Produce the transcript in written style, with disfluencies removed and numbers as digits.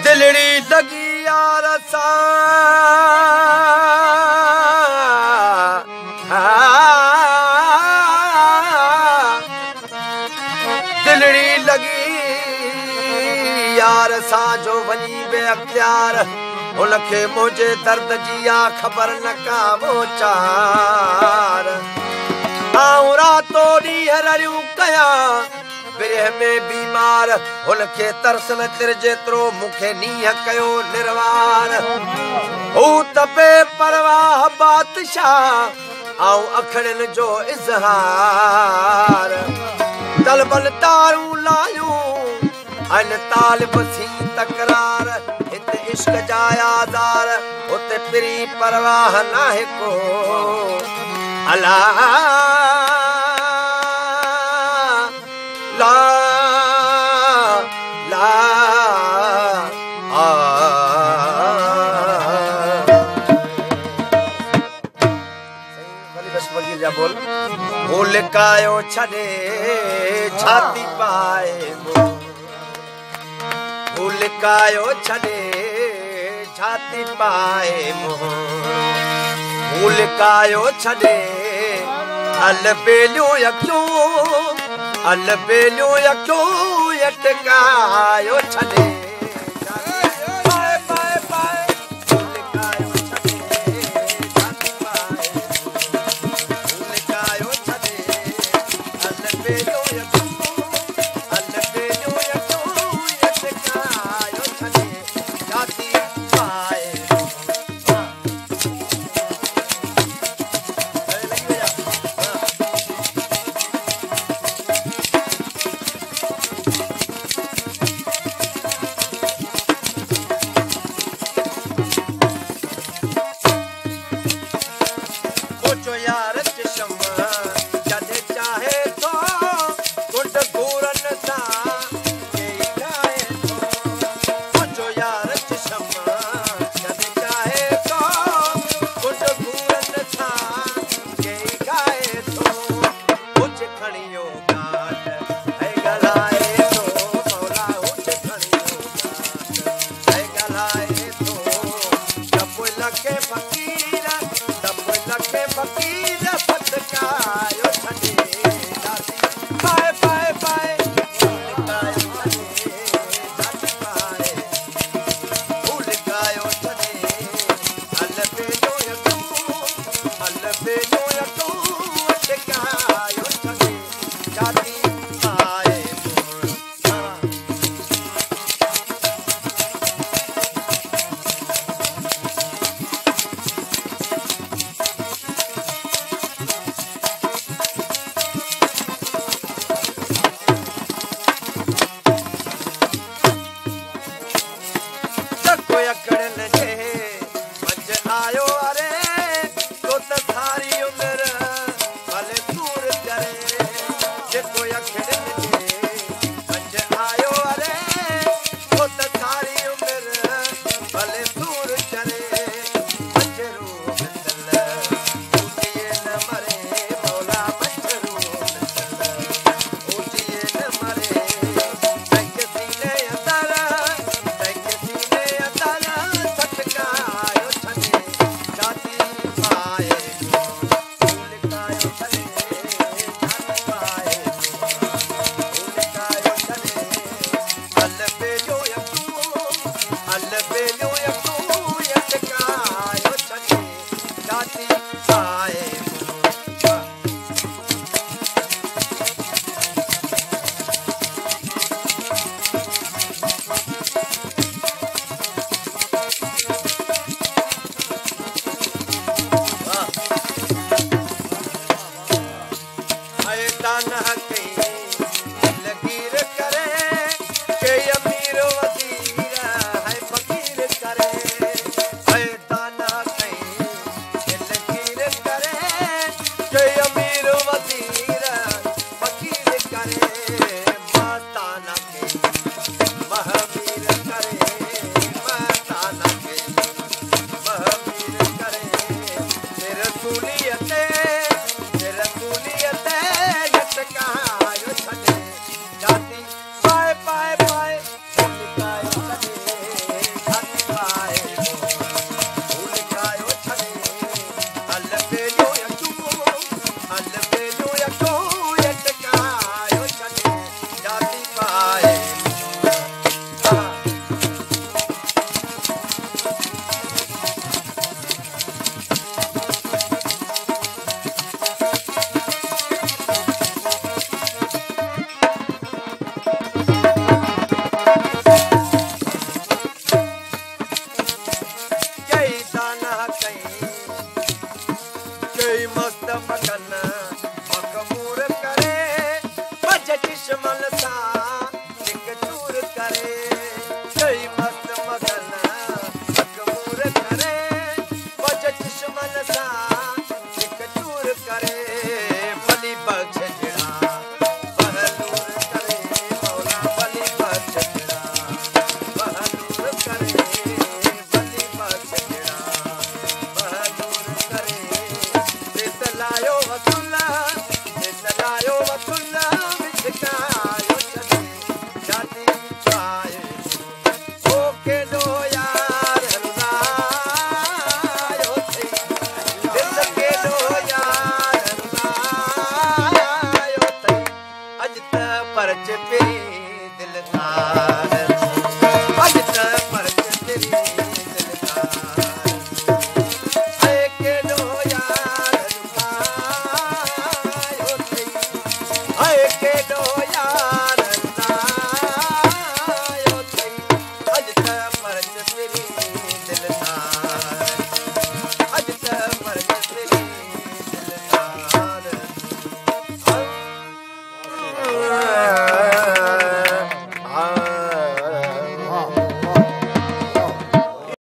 दिलड़ी लगी यार सा दिलड़ी लगी यार सा जो वनी बे अख्तियार उनके मुझे दर्द जिया खबर न का मोचार आऊं रातो डी हरियूं कया बिरह में बीमार उनके तरसन तिर जेतरो मुखे नीह कयो निर्वार हू तबे परवाह बादशाह आऊं अखड़न जो इजहार तलबन तारू लायूं अन तालिब सी तकरार इत इश्क जा यादार उते पिरी परवाह नाहे को अला ला ला बोल भूल कायो छड़े छाती पाए भूल कायो छड़े छाती पाए भूल कायो छड़े अल बेलियो यक्यो अलबेलियो यक्यो यटकायो छड़े जाती परच पे दिल था